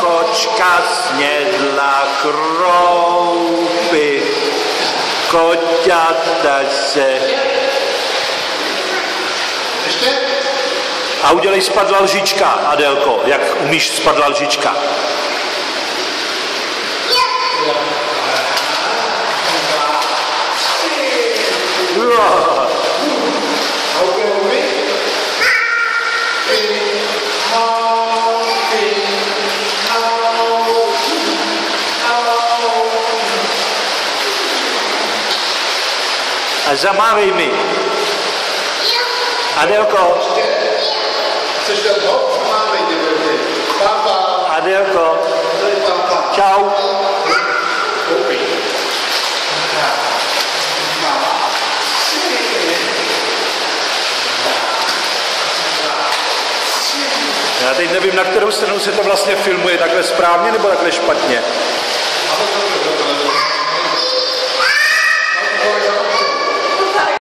kočka snědla kroupy, koťata se... A udělej spadla lžička, Adélko, jak umíš spadla lžička. A zamávej mi. Adélko. Chceš dát hop? Zamávej tě, brzy. Papa. Adélko. Papa. Čau. Koupí. Já teď nevím, na kterou stranu se to vlastně filmuje, takhle správně nebo takhle špatně.